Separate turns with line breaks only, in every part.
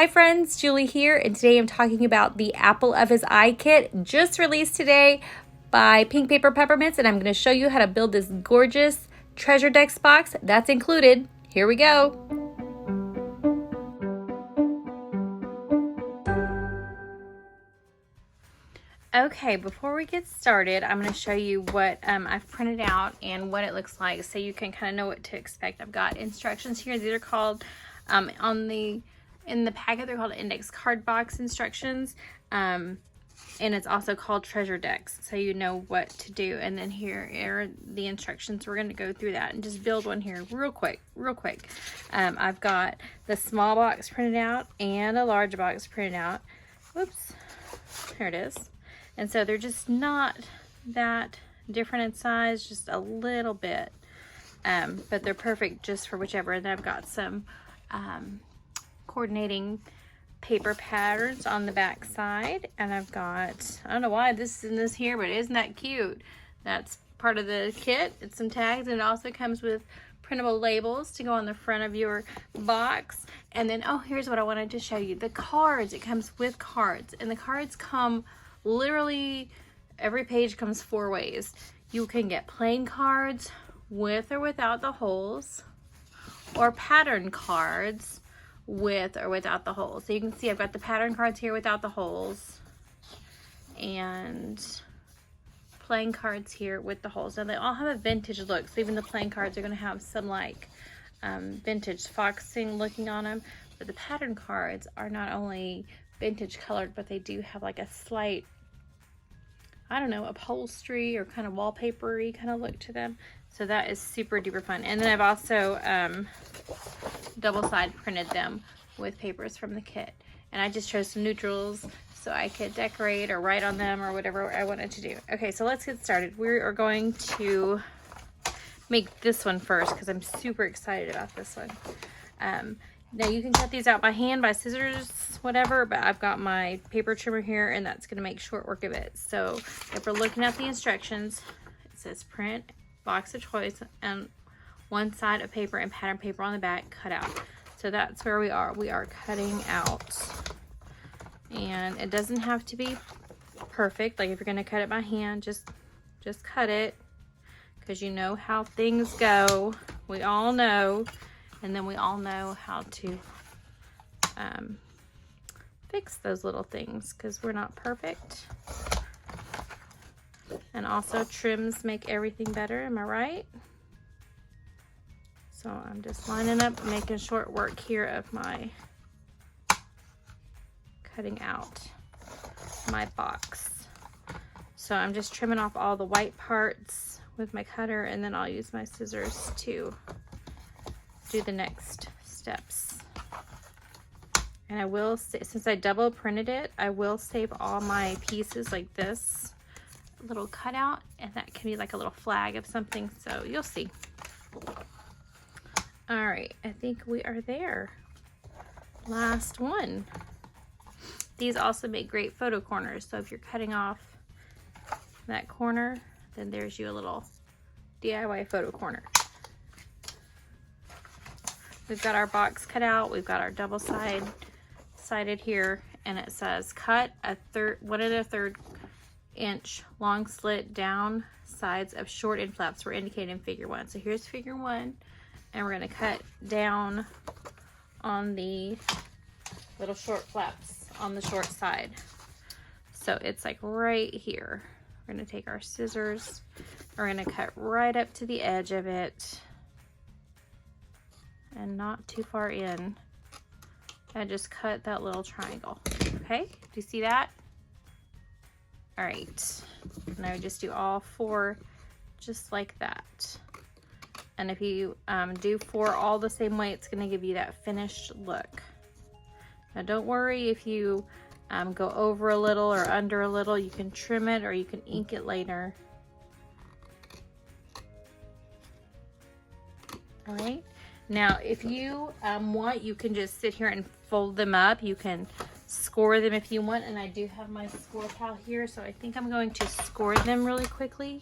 Hi friends, Julie here, and today I'm talking about the Apple of His Eye kit just released today by Pink Paper Peppermints, and I'm going to show you how to build this gorgeous TreasureDex box that's included. Here we go. Okay, before we get started, I'm going to show you what I've printed out and what it looks like so you can kind of know what to expect. I've got instructions here. These are called, in the packet, they're called index card box instructions. And it's also called TreasureDex, so you know what to do. And then here are the instructions. We're going to go through that and just build one here real quick. I've got the small box printed out and a large box printed out. Whoops, there it is. And so they're just not that different in size, just a little bit. But they're perfect just for whichever. And I've got some coordinating paper patterns on the back side. And I've got, I don't know why this is in this here, but isn't that cute? That's part of the kit. It's some tags, and it also comes with printable labels to go on the front of your box. And then, oh, here's what I wanted to show you. The cards, it comes with cards. And the cards come literally, every page comes 4 ways. You can get plain cards with or without the holes, or pattern cards with or without the holes. So you can see I've got the pattern cards here without the holes, and plain cards here with the holes. Now they all have a vintage look, so even the plain cards are going to have some like vintage foxing looking on them, but the pattern cards are not only vintage colored, but they do have like a slight, I don't know, upholstery or kind of wallpapery kind of look to them. So that is super duper fun. And then I've also double side printed them with papers from the kit. And I just chose some neutrals so I could decorate or write on them or whatever I wanted to do. Okay, so let's get started. We are going to make this one first because I'm super excited about this one. Now you can cut these out by hand, by scissors, whatever, but I've got my paper trimmer here, and that's going to make short work of it. So if we're looking at the instructions, it says print, box of choice, and one side of paper and pattern paper on the back, cut out. So that's where we are. We are cutting out. And it doesn't have to be perfect. Like if you're going to cut it by hand, just cut it, because you know how things go. We all know. And then we all know how to fix those little things, because we're not perfect. And also trims make everything better, am I right? So I'm just lining up, making short work here of my cutting out my box. So I'm just trimming off all the white parts with my cutter, and then I'll use my scissors to do the next steps. And I will, since I double printed it, I will save all my pieces like this little cutout, and that can be like a little flag of something, so you'll see. All right, I think we are there. Last one. These also make great photo corners, so if you're cutting off that corner, then there's you a little DIY photo corner. We've got our box cut out. We've got our double sided here, and it says cut 1 1/3 inch long slit down sides of short end flaps were indicated in figure 1. So here's figure 1, and we're going to cut down on the little short flaps on the short side. So it's like right here. We're going to take our scissors. We're going to cut right up to the edge of it, and not too far in, and just cut that little triangle. Okay, do you see that? All right, now we just do all 4 just like that. And if you do 4 all the same way, it's gonna give you that finished look. Now don't worry if you go over a little or under a little. You can trim it or you can ink it later. All right. Now, if you want, you can just sit here and fold them up. You can score them if you want, and I do have my score pal here, so I think I'm going to score them really quickly.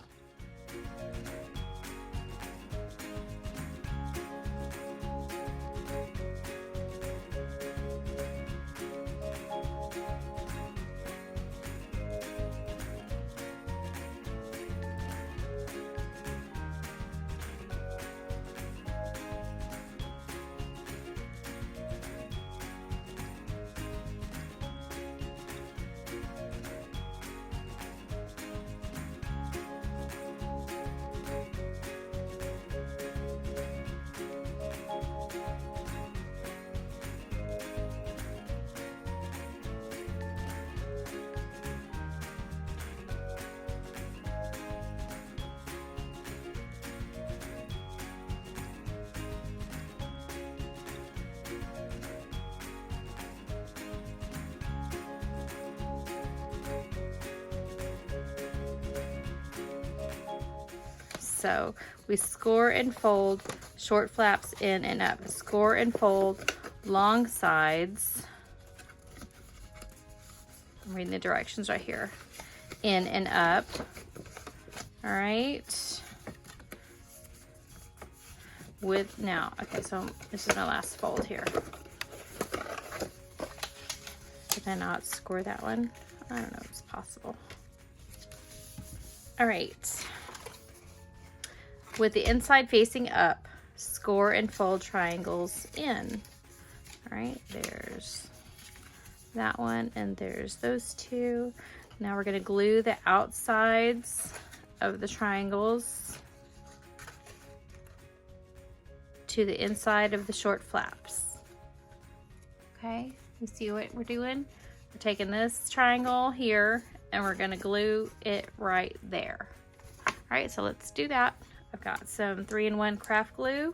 So we score and fold short flaps in and up. Score and fold long sides. I'm reading the directions right here. In and up. All right. With now, okay, so this is my last fold here. Did I not score that one? I don't know if it's possible. All right. With the inside facing up, score and fold triangles in. All right, there's that one, and there's those two. Now we're gonna glue the outsides of the triangles to the inside of the short flaps. Okay, you see what we're doing? We're taking this triangle here and we're gonna glue it right there. All right, so let's do that. I've got some 3-in-1 craft glue.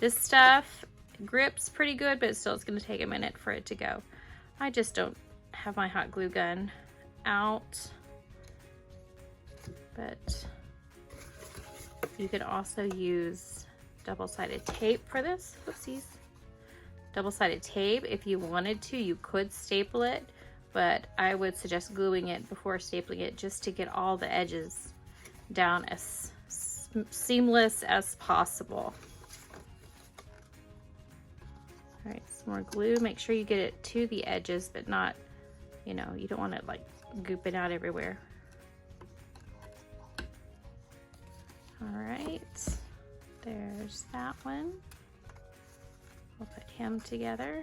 This stuff grips pretty good, but still it's gonna take a minute for it to go. I just don't have my hot glue gun out, but you could also use double-sided tape for this. Whoopsies. Double-sided tape. If you wanted to, you could staple it, but I would suggest gluing it before stapling it just to get all the edges down as seamless as possible. All right, some more glue. Make sure you get it to the edges, but not, you know, you don't want it like gooping out everywhere. All right. There's that one. We'll put him together.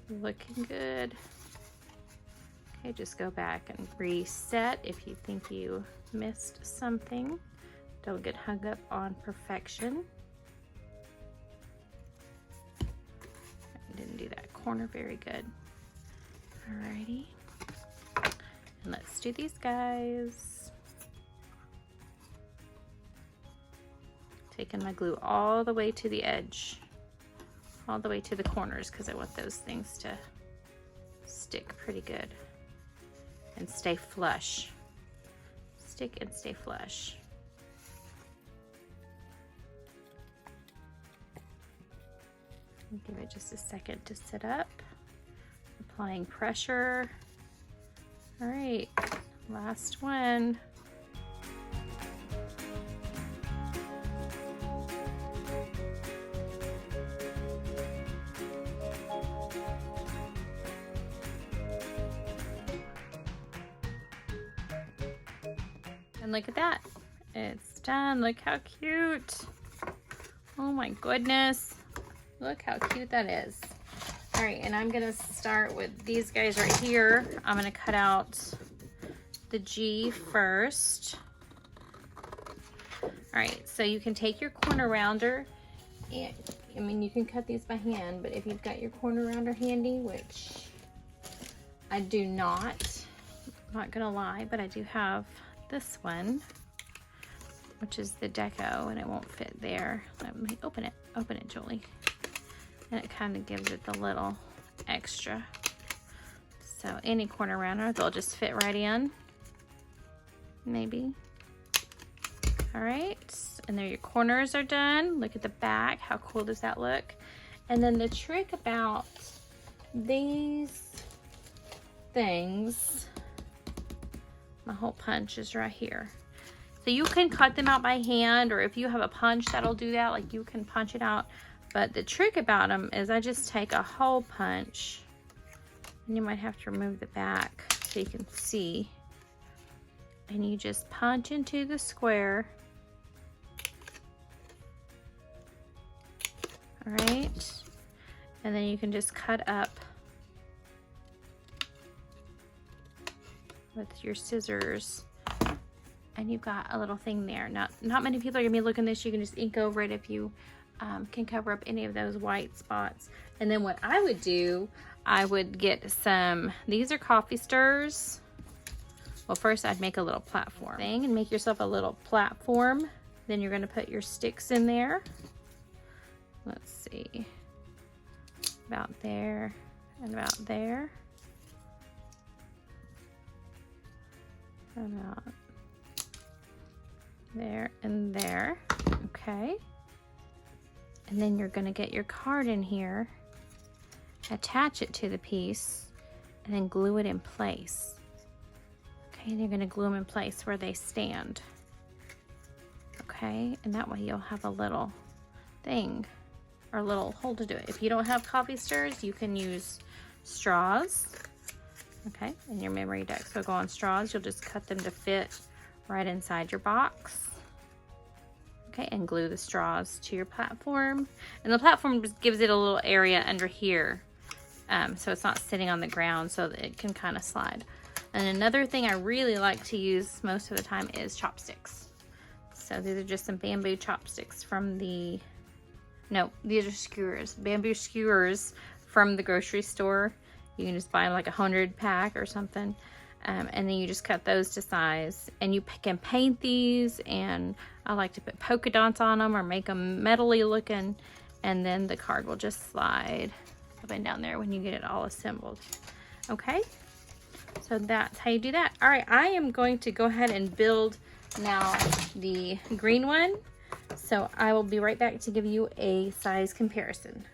Looking good. Okay, just go back and reset if you think you missed something. Don't get hung up on perfection. I didn't do that corner very good. Alrighty. And let's do these guys. Taking my glue all the way to the edge, all the way to the corners, because I want those things to stick pretty good and stay flush. Stick and stay flush. Give it just a second to sit up. Applying pressure. All right, last one. And look at that, it's done. Look how cute. Oh my goodness. Look how cute that is. All right, and I'm gonna start with these guys right here. I'm gonna cut out the G first. All right, so you can take your corner rounder, and I mean, you can cut these by hand, but if you've got your corner rounder handy, which I do not, I'm not gonna lie, but I do have this one, which is the deco, and it won't fit there. Let me open it, Julie. And it kind of gives it the little extra. So any corner rounder, they'll just fit right in, maybe. All right, and there your corners are done. Look at the back, how cool does that look? And then the trick about these things, my hole punch is right here. So you can cut them out by hand, or if you have a punch that'll do that, like you can punch it out. But the trick about them is I just take a hole punch, and you might have to remove the back so you can see. And you just punch into the square. All right. And then you can just cut up with your scissors. And you've got a little thing there. Not many people are gonna be looking at this. You can just ink over it if you can cover up any of those white spots. And then what I would do, I would get some, these are coffee stirs. Well, first I'd make a little platform thing and make yourself a little platform. Then you're gonna put your sticks in there. Let's see, about there and about there. about there and there. Okay. And then you're going to get your card in here, attach it to the piece, and then glue it in place. Okay, and you're going to glue them in place where they stand. Okay, and that way you'll have a little thing or a little hole to do it. If you don't have coffee stirrers, you can use straws. Okay, and your memory decks will go on straws. You'll just cut them to fit right inside your box. Okay, and glue the straws to your platform. And the platform just gives it a little area under here, so it's not sitting on the ground, so that it can kind of slide. And another thing I really like to use most of the time is chopsticks. So these are just some bamboo chopsticks from the, no, these are skewers, bamboo skewers from the grocery store. You can just buy like 100 pack or something. And then you just cut those to size, and you can paint these, and I like to put polka dots on them or make them metally looking, and then the card will just slide up and down there when you get it all assembled. Okay, so that's how you do that. All right, I am going to go ahead and build now the green one, so I will be right back to give you a size comparison.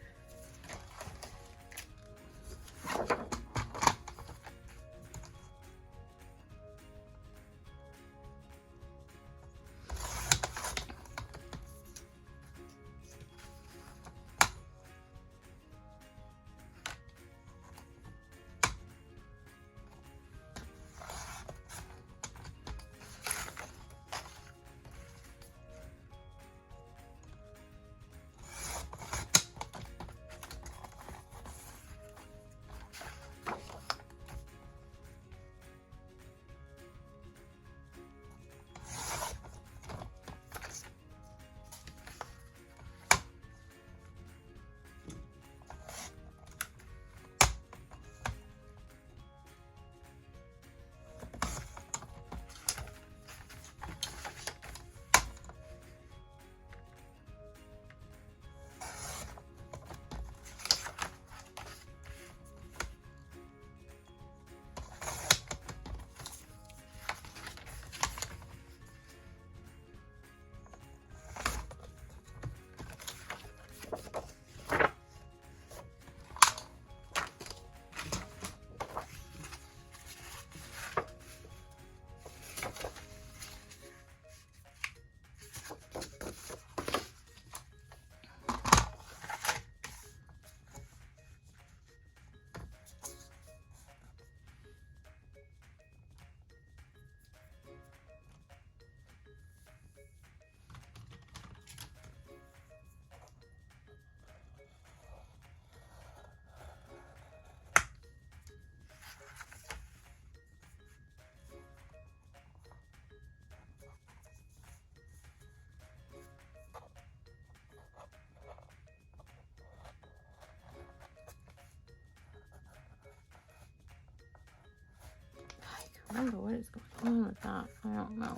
Remember what is going on with that? I don't know.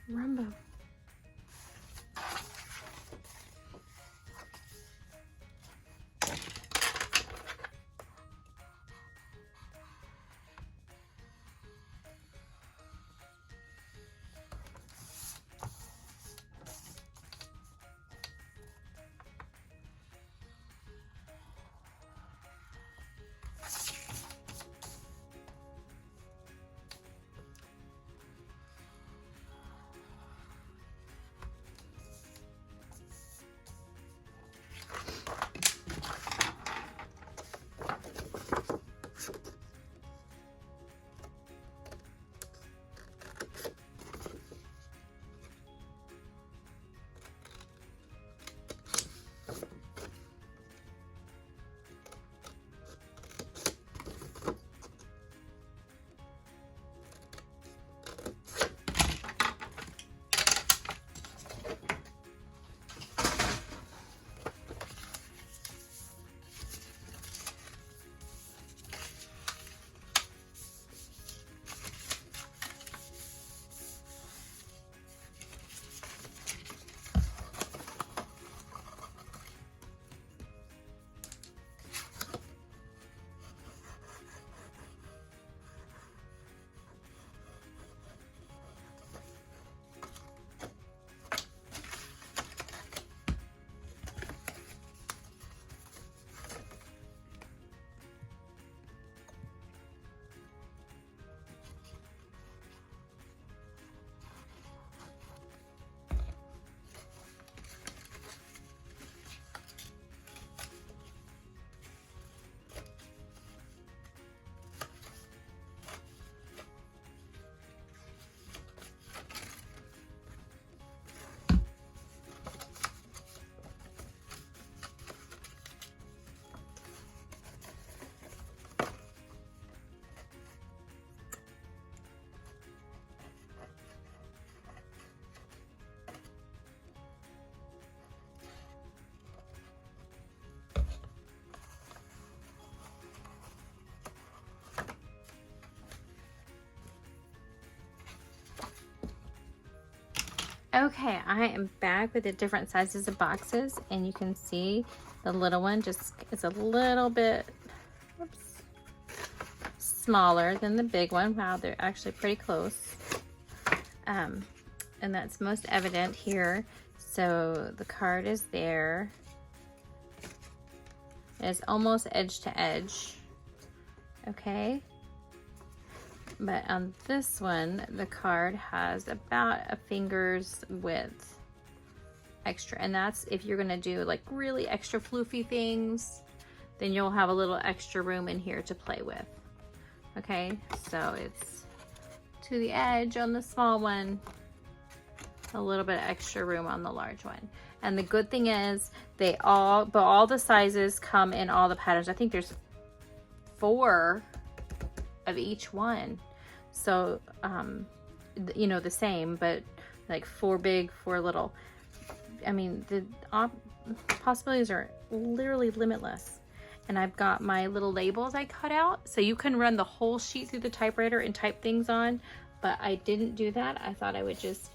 Rumbo. Okay, I am back with the different sizes of boxes, and you can see the little one just is a little bit smaller than the big one. Wow, they're actually pretty close. And that's most evident here. So the card is there. It's almost edge to edge. Okay. But on this one, the card has about a finger's width extra. And that's if you're gonna do like really extra floofy things, then you'll have a little extra room in here to play with. Okay, so it's to the edge on the small one, a little bit extra room on the large one. And the good thing is all the sizes come in all the patterns. I think there's 4 of each one. So, you know, the same, but like 4 big, 4 little. I mean, the possibilities are literally limitless. And I've got my little labels I cut out. So you can run the whole sheet through the typewriter and type things on, but I didn't do that. I thought I would just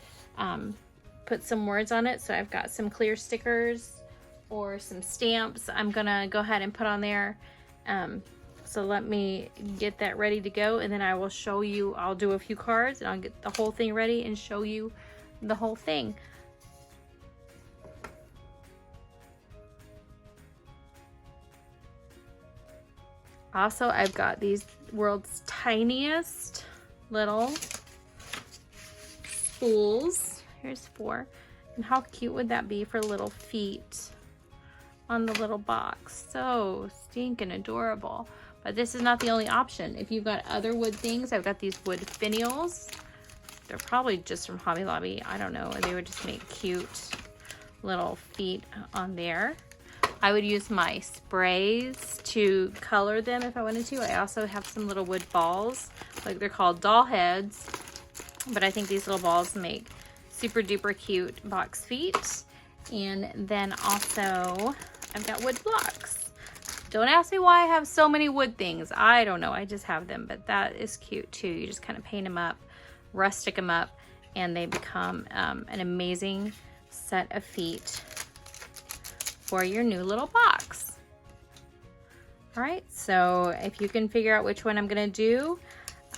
put some words on it. So I've got some clear stickers or some stamps I'm gonna go ahead and put on there. So let me get that ready to go, and then I will show you. I'll do a few cards and I'll get the whole thing ready and show you the whole thing. Also, I've got these world's tiniest little spools. Here's 4. And how cute would that be for little feet on the little box? So stinking adorable. But this is not the only option. If you've got other wood things, I've got these wood finials. They're probably just from Hobby Lobby. I don't know. They would just make cute little feet on there. I would use my sprays to color them if I wanted to. I also have some little wood balls. Like they're called doll heads. But I think these little balls make super duper cute box feet. And then also I've got wood blocks. Don't ask me why I have so many wood things. I don't know, I just have them, but that is cute too. You just kind of paint them up, rustic them up, and they become an amazing set of feet for your new little box. All right, so if you can figure out which one I'm gonna do,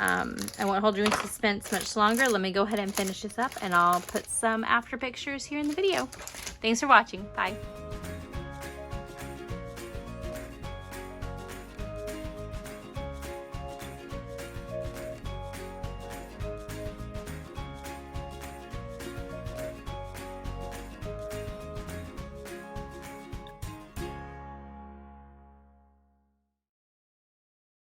I won't hold you in suspense much longer. Let me go ahead and finish this up, and I'll put some after pictures here in the video. Thanks for watching, bye.